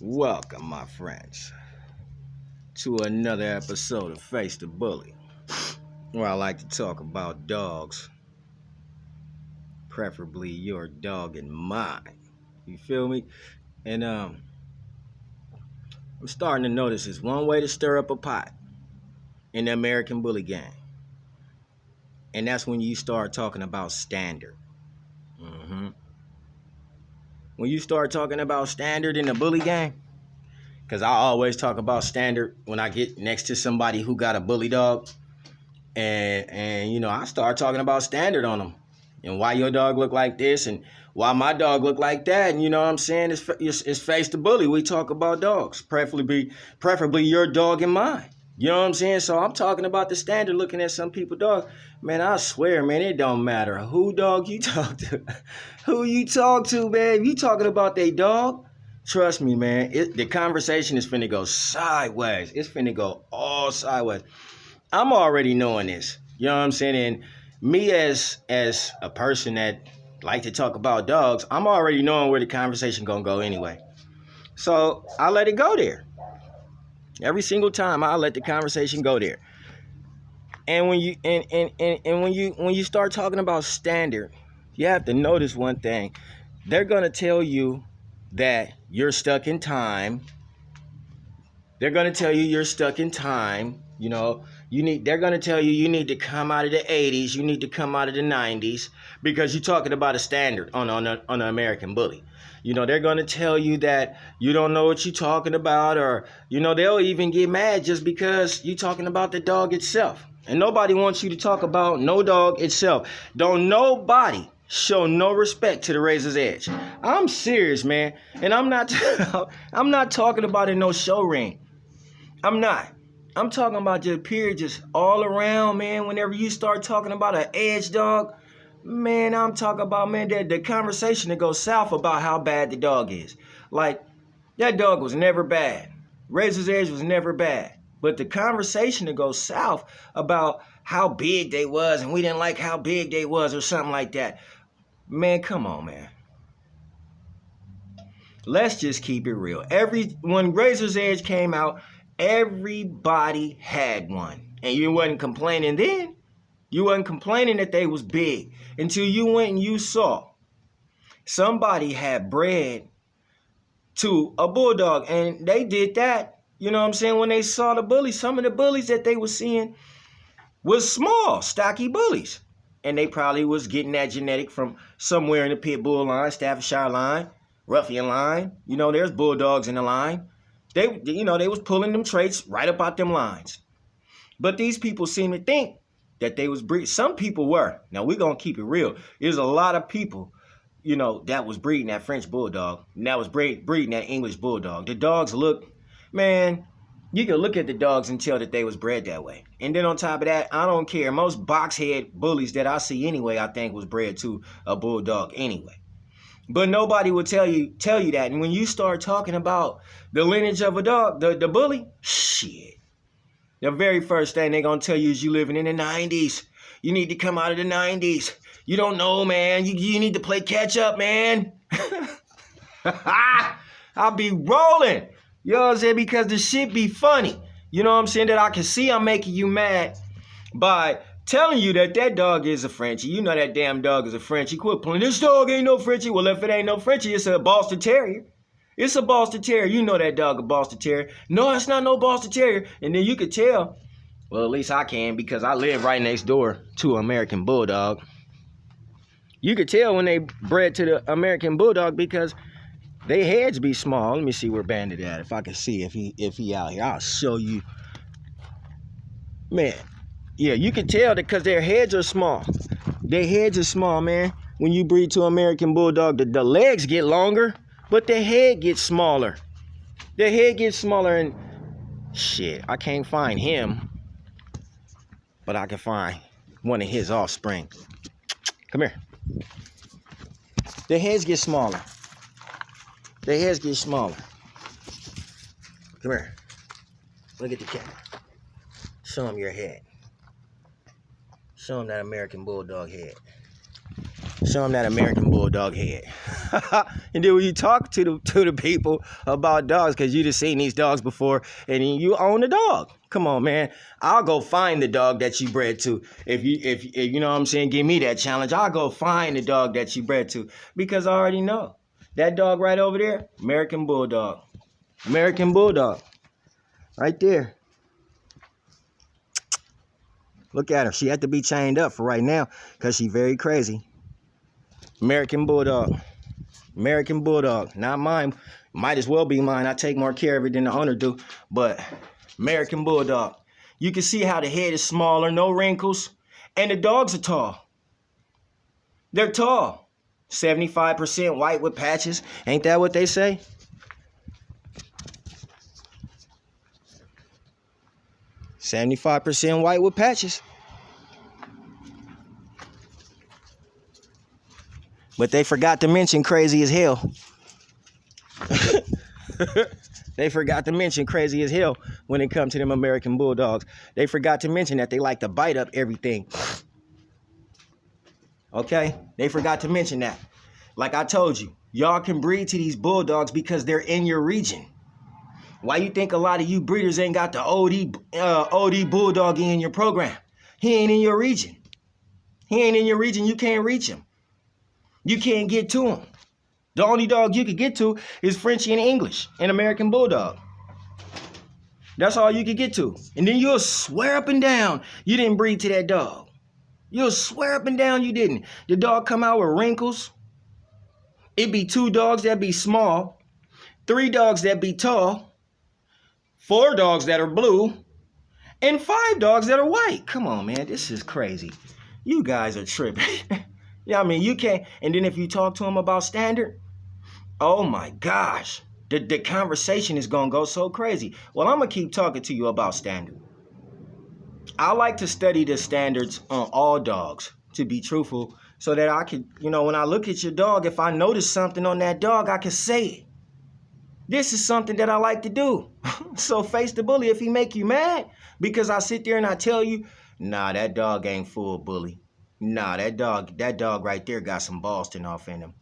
Welcome, my friends, to another episode of Face the Bully, where I like to talk about dogs, preferably your dog and mine. You feel me? And I'm starting to notice it's one way to stir up a pot in the American Bully gang, and that's when you start talking about standard. hmm When you start talking about standard in the bully gang, because I always talk about standard when I get next to somebody who got a bully dog. And I start talking about standard on them and why your dog look like this and why my dog look like that. And you know what I'm saying? It's Face the Bully. We talk about dogs, preferably your dog and mine. You know what I'm saying? So I'm talking about the standard, looking at some people dog. Man, I swear, man, it don't matter who dog you talk to, who you talk to, man. If you talking about they dog, trust me, man, the conversation is finna go sideways. It's finna go all sideways. I'm already knowing this. You know what I'm saying? And me as a person that like to talk about dogs, I'm already knowing where the conversation gonna go anyway. So I let it go there. Every single time I let the conversation go there. And when you when you start talking about standard, you have to notice one thing. They're gonna tell you that you're stuck in time. They're gonna tell you you're stuck in time. They're gonna tell you you need to come out of the 80s, you need to come out of the 90s, because you're talking about a standard on an American Bully. They're gonna tell you that you don't know what you're talking about, or they'll even get mad just because you're talking about the dog itself. And nobody wants you to talk about no dog itself. Don't nobody show no respect to the Razor's Edge. I'm serious, man. And I'm not I'm not talking about in no show ring. I'm not. I'm talking about just period, just all around, man. Whenever you start talking about an edge dog, man, I'm talking about, man, that the conversation that goes south about how bad the dog is. Like, that dog was never bad. Razor's Edge was never bad. But the conversation that goes south about how big they was and we didn't like how big they was or something like that. Man, come on, man. Let's just keep it real. When Razor's Edge came out, everybody had one. And you wasn't complaining then. You wasn't complaining that they was big until you went and you saw somebody had bred to a bulldog. And they did that, you know what I'm saying, when they saw the bullies. Some of the bullies that they were seeing was small, stocky bullies. And they probably was getting that genetic from somewhere in the pit bull line, Staffordshire line, Ruffian line. There's bulldogs in the line. They was pulling them traits right up out them lines. But these people seem to think that they was breeding. Some people were. Now, we're going to keep it real. There's a lot of people, that was breeding that French bulldog. And that was breeding that English bulldog. The dogs look, man, you can look at the dogs and tell that they was bred that way. And then on top of that, I don't care. Most box-head bullies that I see anyway, I think was bred to a bulldog anyway. But nobody will tell you that. And when you start talking about the lineage of a dog, the bully, shit. The very first thing they're going to tell you is you living in the 90s. You need to come out of the 90s. You don't know, man. You need to play catch up, man. I'll be rolling. You know what I'm saying? Because the shit be funny. You know what I'm saying? That I can see I'm making you mad by telling you that dog is a Frenchie. You know that damn dog is a Frenchie. Quit playing. This dog ain't no Frenchie. Well, if it ain't no Frenchie, it's a Boston Terrier. It's a Boston Terrier. You know that dog a Boston Terrier. No, it's not no Boston Terrier. And then you could tell. Well, at least I can, because I live right next door to an American Bulldog. You could tell when they bred to the American Bulldog because they heads be small. Let me see where Bandit at. If I can see if he out here, I'll show you. Man. Yeah, you can tell that because their heads are small. Their heads are small, man. When you breed to American Bulldog, the legs get longer, but their head gets smaller. Their head gets smaller, and shit, I can't find him, but I can find one of his offspring. Come here. Their heads get smaller. Their heads get smaller. Come here. Look at the camera. Show him your head. Show him that American Bulldog head. Show him that American Bulldog head. And then when you talk to the people about dogs, because you just seen these dogs before, and you own the dog. Come on, man. I'll go find the dog that you bred to. If you know what I'm saying, give me that challenge. I'll go find the dog that you bred to, because I already know. That dog right over there, American Bulldog. American Bulldog. Right there. Look at her. She had to be chained up for right now because she's very crazy. American Bulldog. American Bulldog. Not mine. Might as well be mine. I take more care of it than the owner do. But American Bulldog. You can see how the head is smaller, no wrinkles. And the dogs are tall. They're tall. 75% white with patches. Ain't that what they say? "75% white with patches." But they forgot to mention crazy as hell. They forgot to mention crazy as hell when it comes to them American Bulldogs. They forgot to mention that they like to bite up everything. Okay? They forgot to mention that. Like I told you, y'all can breed to these Bulldogs because they're in your region. Why you think a lot of you breeders ain't got the OD Bulldog in your program? He ain't in your region. He ain't in your region. You can't reach him. You can't get to him. The only dog you could get to is Frenchie and English and American Bulldog. That's all you could get to. And then you'll swear up and down you didn't breed to that dog. You'll swear up and down you didn't. The dog come out with wrinkles. It be 2 dogs that be small, 3 dogs that be tall, 4 dogs that are blue, and 5 dogs that are white. Come on, man. This is crazy. You guys are tripping. Yeah, I mean, you can't. And then if you talk to them about standard, oh my gosh, the conversation is going to go so crazy. Well, I'm going to keep talking to you about standard. I like to study the standards on all dogs, to be truthful, so that I could, when I look at your dog, if I notice something on that dog, I can say it. This is something that I like to do. So face the bully if he make you mad, because I sit there and I tell you, nah, that dog ain't full bully. Nah, that dog right there got some Boston off in him.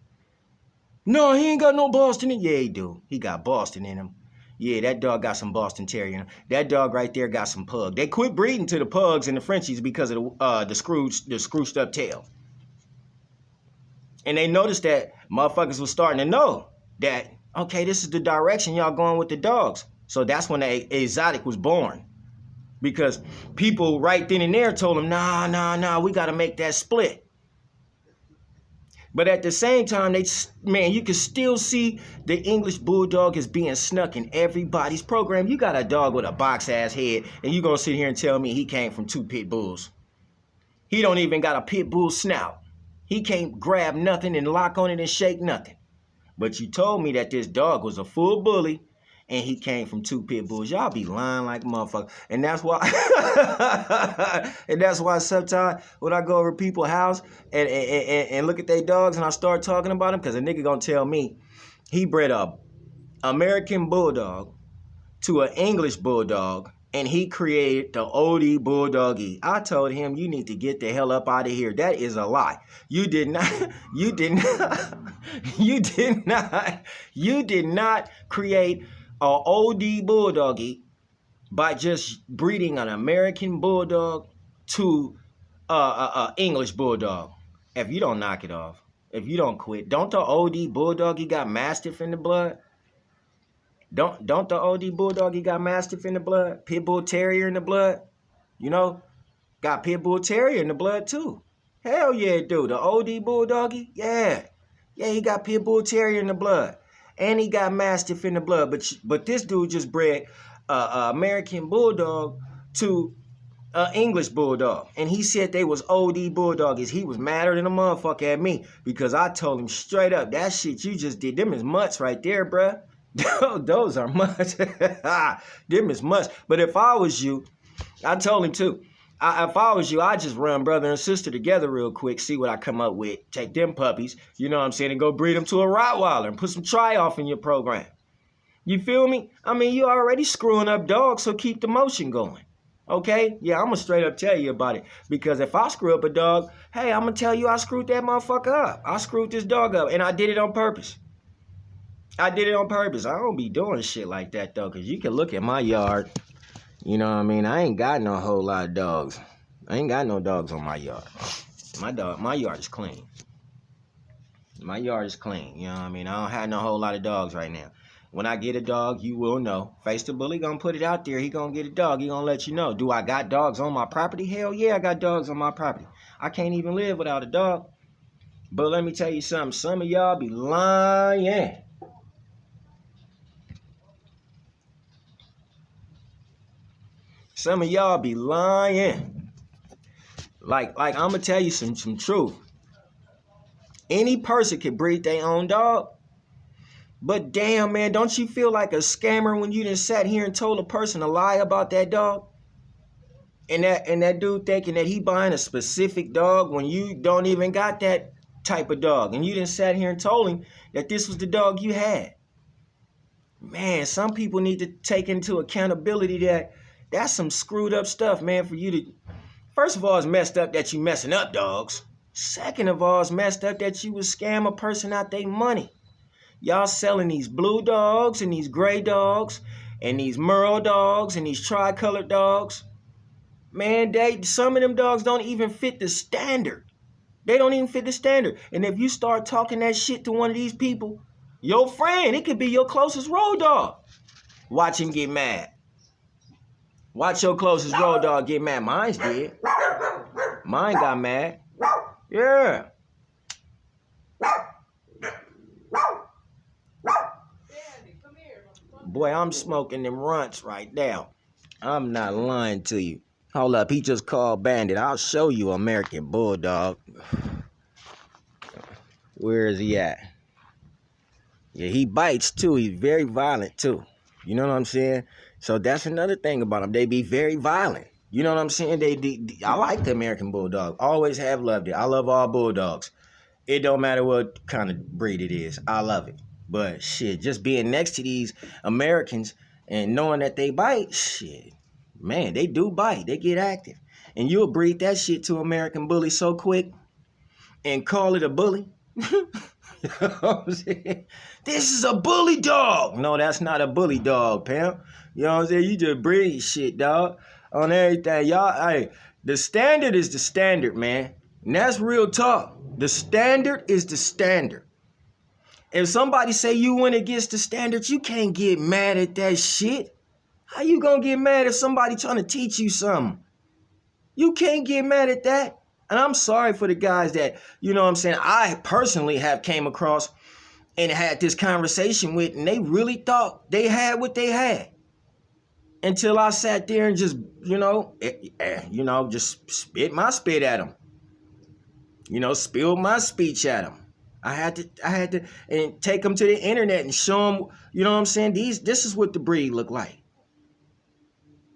No, he ain't got no Boston in him. Yeah, he do. He got Boston in him. Yeah, that dog got some Boston Terrier in him. That dog right there got some pug. They quit breeding to the pugs and the Frenchies because of the scrooched up tail. And they noticed that motherfuckers was starting to know that, okay, this is the direction y'all going with the dogs. So that's when the exotic was born. Because people right then and there told them, nah, we got to make that split. But at the same time, you can still see the English Bulldog is being snuck in everybody's program. You got a dog with a box-ass head, and you going to sit here and tell me he came from 2 pit bulls. He don't even got a pit bull snout. He can't grab nothing and lock on it and shake nothing. But you told me that this dog was a full bully, and he came from 2 pit bulls. Y'all be lying like a motherfucker. And that's why sometimes when I go over people's house and look at their dogs and I start talking about them, because a nigga gonna tell me he bred a American Bulldog to an English Bulldog, and he created the OD Bulldoggy. I told him, you need to get the hell up out of here. That is a lie. You did not create an OD Bulldoggy by just breeding an American Bulldog to a English Bulldog. If you don't knock it off, if you don't quit, don't the OD Bulldoggy got Mastiff in the blood? Don't the OD Bulldoggy got Mastiff in the blood? Pit Bull Terrier in the blood? Got Pit Bull Terrier in the blood too. Hell yeah, dude. The OD Bulldoggy? Yeah, he got Pit Bull Terrier in the blood. And he got Mastiff in the blood. But this dude just bred an American Bulldog to an English Bulldog. And he said they was OD Bulldoggies. He was madder than a motherfucker at me because I told him straight up, that shit you just did, them is mutts right there, bruh. Those are mutts. Them is mutts. But if I was you, I told him too. If I was you, I'd just run brother and sister together real quick, see what I come up with. Take them puppies, you know what I'm saying, and go breed them to a Rottweiler and put some try-off in your program. You feel me? I mean, you already screwing up dogs, so keep the motion going. Okay? Yeah, I'm going to straight up tell you about it. Because if I screw up a dog, hey, I'm going to tell you I screwed that motherfucker up. I screwed this dog up, and I did it on purpose. I did it on purpose. I don't be doing shit like that though, cause you can look at my yard. You know what I mean? I ain't got no whole lot of dogs. I ain't got no dogs on my yard. My yard is clean. My yard is clean. You know what I mean? I don't have no whole lot of dogs right now. When I get a dog, you will know. Face the Bully gonna put it out there. He gonna get a dog. He gonna let you know. Do I got dogs on my property? Hell yeah, I got dogs on my property. I can't even live without a dog. But let me tell you something. Some of y'all be lying. Some of y'all be lying. Like I'm gonna tell you some truth. Any person can breed their own dog. But damn, man, don't you feel like a scammer when you done sat here and told a person a lie about that dog? And that dude thinking that he buying a specific dog when you don't even got that type of dog. And you done sat here and told him that this was the dog you had. Man, some people need to take into accountability that that's some screwed up stuff, man, for you to... First of all, it's messed up that you messing up dogs. Second of all, it's messed up that you would scam a person out their money. Y'all selling these blue dogs and these gray dogs and these Merle dogs and these tricolored dogs. Man, some of them dogs don't even fit the standard. They don't even fit the standard. And if you start talking that shit to one of these people, your friend, it could be your closest road dog. Watch him get mad. Watch your closest road dog get mad. Mine's did. Mine got mad. Yeah. Boy, I'm smoking them runts right now. I'm not lying to you. Hold up, he just called Bandit. I'll show you American Bulldog. Where is he at? Yeah, he bites too. He's very violent too. You know what I'm saying? So that's another thing about them. They be very violent. You know what I'm saying? I like the American Bulldog. Always have loved it. I love all Bulldogs. It don't matter what kind of breed it is. I love it. But shit, just being next to these Americans and knowing that they bite, shit, man, they do bite. They get active. And you'll breed that shit to American Bully so quick and call it a bully. You know what I'm saying? This is a bully dog. No, that's not a bully dog, pimp. You know what I'm saying? You just breed shit, dog, on everything. Y'all, hey, the standard is the standard, man. And that's real talk. The standard is the standard. If somebody say you went against the standards, you can't get mad at that shit. How you gonna get mad if somebody trying to teach you something? You can't get mad at that. And I'm sorry for the guys that, you know what I'm saying, I personally have came across and had this conversation with, and they really thought they had what they had. Until I sat there and just, just spit my spit at them. Spilled my speech at them. I had to and take them to the internet and show them, you know what I'm saying? This is what the breed look like.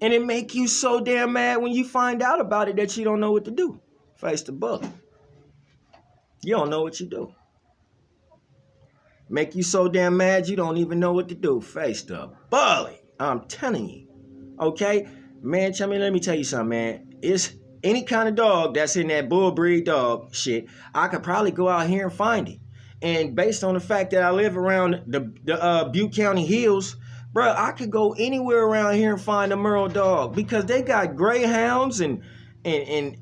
And it make you so damn mad when you find out about it that you don't know what to do. Face the Bully. You don't know what you do. Make you so damn mad you don't even know what to do. Face the Bully. I'm telling you. Okay? Man, let me tell you something, man. It's any kind of dog that's in that bull breed dog shit, I could probably go out here and find it. And based on the fact that I live around the Butte County Hills, bro, I could go anywhere around here and find a Merle dog because they got greyhounds and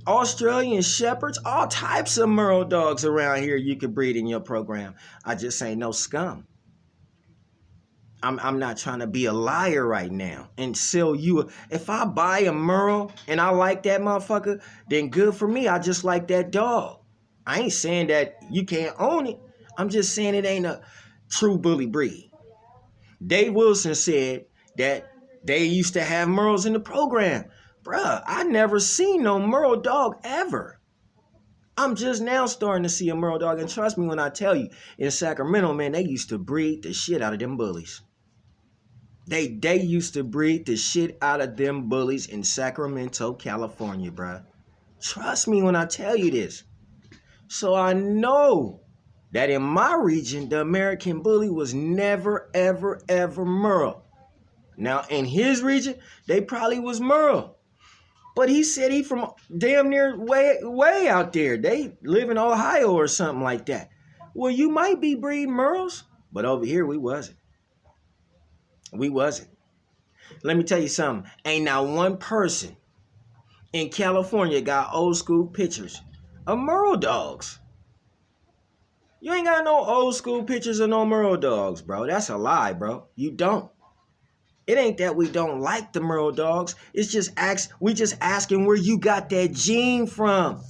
Australian shepherds, all types of Merle dogs around here you could breed in your program. I just ain't no scum. I'm not trying to be a liar right now and sell you. If I buy a Merle and I like that motherfucker, then good for me. I just like that dog. I ain't saying that you can't own it. I'm just saying it ain't a true bully breed. Dave Wilson said that they used to have Merles in the program. Bruh, I never seen no Merle dog ever. I'm just now starting to see a Merle dog. And trust me when I tell you, in Sacramento, man, they used to breed the shit out of them bullies. They used to breed the shit out of them bullies in Sacramento, California, bruh. Trust me when I tell you this. So I know that in my region, the American Bully was never, ever, ever Merle. Now, in his region, they probably was Merle. But he said he from damn near way out there. They live in Ohio or something like that. Well, you might be breeding Merles, But over here, we wasn't. We wasn't. Let me tell you something. Ain't not one person in California got old school pictures of Merle dogs. You ain't got no old school pictures of no Merle dogs, bro. That's a lie, bro. You don't. It ain't that we don't like the Merle dogs. It's just we just asking where you got that gene from.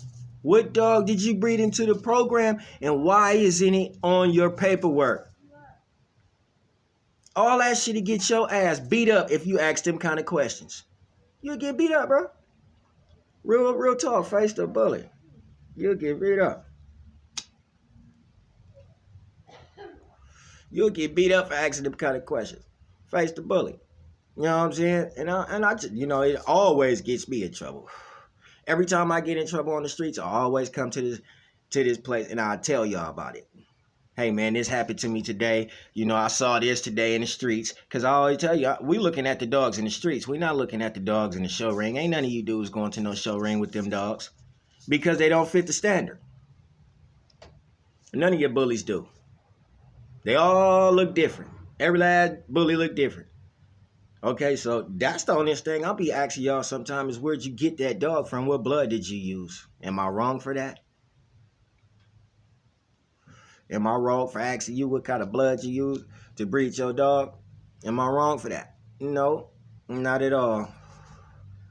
What dog did you breed into the program, and why isn't it on your paperwork? All that shit to get your ass beat up if you ask them kind of questions. You'll get beat up, bro. Real talk, face the bully. You'll get beat up. You'll get beat up for asking them kind of questions. Face the bully. You know what I'm saying? And I just, it always gets me in trouble. Every time I get in trouble on the streets, I always come to this place and I tell y'all about it. Hey man, this happened to me today. I saw this today in the streets. Cause I always tell you, we looking at the dogs in the streets. We not looking at the dogs in the show ring. Ain't none of you dudes going to no show ring with them dogs. Because they don't fit the standard. None of your bullies do. They all look different. Every last bully look different. Okay, so that's the only thing I'll be asking y'all sometimes is where'd you get that dog from? What blood did you use? Am I wrong for that? Am I wrong for asking you what kind of blood you use to breed your dog? Am I wrong for that? No, not at all.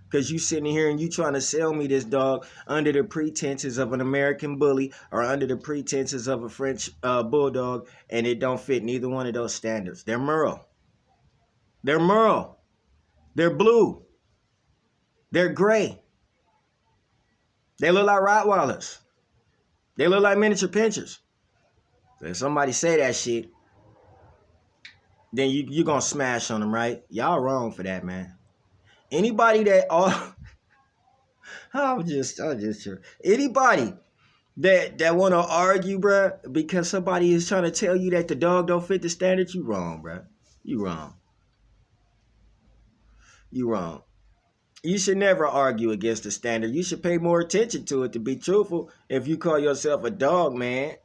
Because you sitting here and you trying to sell me this dog under the pretenses of an American bully or under the pretenses of a French bulldog, and it don't fit neither one of those standards. They're Merle. They're Merle. They're blue. They're gray. They look like Rottweilers. They look like miniature pinchers. So if somebody say that shit, then you're going to smash on them, right? Y'all wrong for that, man. Anybody that... I'm just sure. Anybody that want to argue, bruh, because somebody is trying to tell you that the dog don't fit the standard, you wrong, bruh. You wrong. You wrong. You should never argue against the standard. You should pay more attention to it, to be truthful. If you call yourself a dog, man,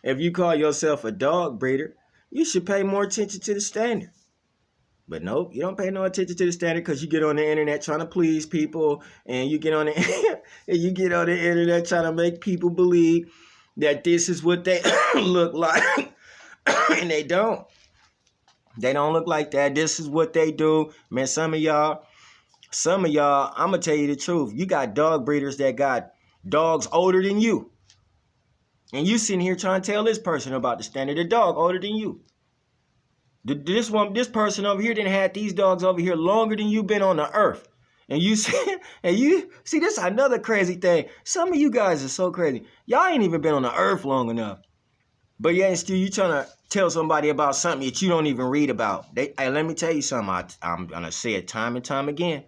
if you call yourself a dog breeder, you should pay more attention to the standard. But nope, you don't pay no attention to the standard because you get on the internet trying to please people, and you get on the internet trying to make people believe that this is what they look like, and they don't. They don't look like that. This is what they do, man. Some of y'all, I'm gonna tell you the truth. You got dog breeders that got dogs older than you, and you sitting here trying to tell this person about the standard. The dog older than you. This person over here didn't have these dogs over here longer than you've been on the earth. And you see, this is another crazy thing. Some of you guys are so crazy. Y'all ain't even been on the earth long enough. But yeah, still you trying to tell somebody about something that you don't even read about. Hey, let me tell you something. I'm going to say it time and time again.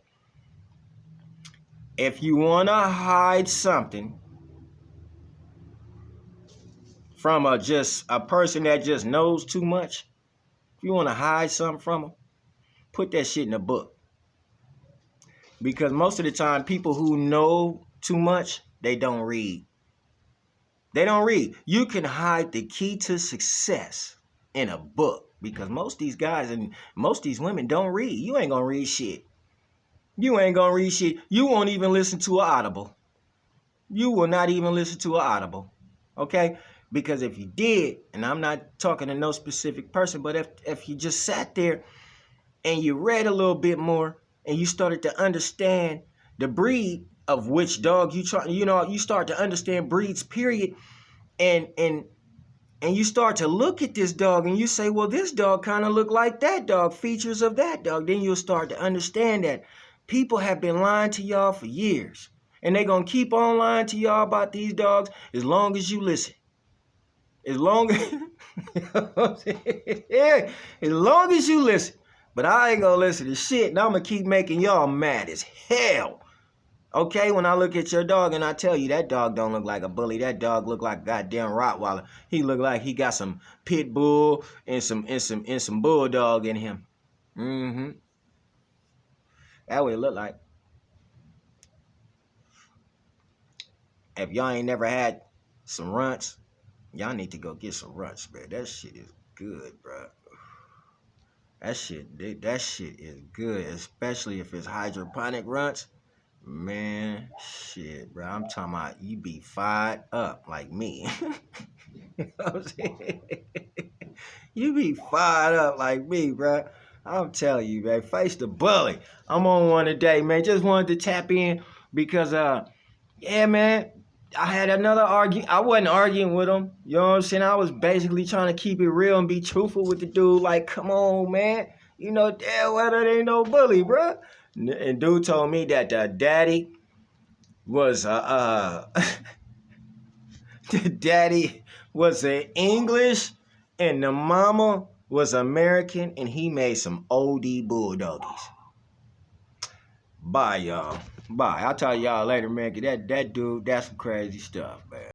If you want to hide something from a person that just knows too much, if you want to hide something from them, put that shit in a book. Because most of the time, people who know too much, they don't read. They don't read. You can hide the key to success in a book. Because most of these guys and most of these women don't read. You ain't going to read shit. You ain't going to read shit. You won't even listen to an Audible. You will not even listen to an Audible. Okay? Because if you did, and I'm not talking to no specific person, but if you just sat there and you read a little bit more and you started to understand the breed of which dog you start to understand breeds, period, and you start to look at this dog and you say, well, this dog kind of look like that dog, features of that dog. Then you'll start to understand that people have been lying to y'all for years, and they're going to keep on lying to y'all about these dogs as long as you listen. As long as you listen. But I ain't gonna listen to shit, and I'm gonna keep making y'all mad as hell. Okay, when I look at your dog and I tell you that dog don't look like a bully, that dog look like a goddamn Rottweiler. He look like he got some pit bull and some bulldog in him. Mm-hmm. That what it look like. If y'all ain't never had some runts, Y'all need to go get some runts, man. That shit is good, bro. That shit is good, especially if it's hydroponic runts. Man, shit, bro. I'm talking about you be fired up like me. You know what I'm saying? You be fired up like me, bro. I'm telling you, man. Face the bully. I'm on one today, man. Just wanted to tap in because, yeah, man. I had another argument. I wasn't arguing with him. You know what I'm saying? I was basically trying to keep it real and be truthful with the dude. Like, come on, man. You know damn well that ain't no bully, bro. And dude told me that the daddy was the daddy was an English and the mama was American, and he made some OD bulldoggies. Bye, y'all. Bye. I'll tell y'all later, man. That dude, that's some crazy stuff, man.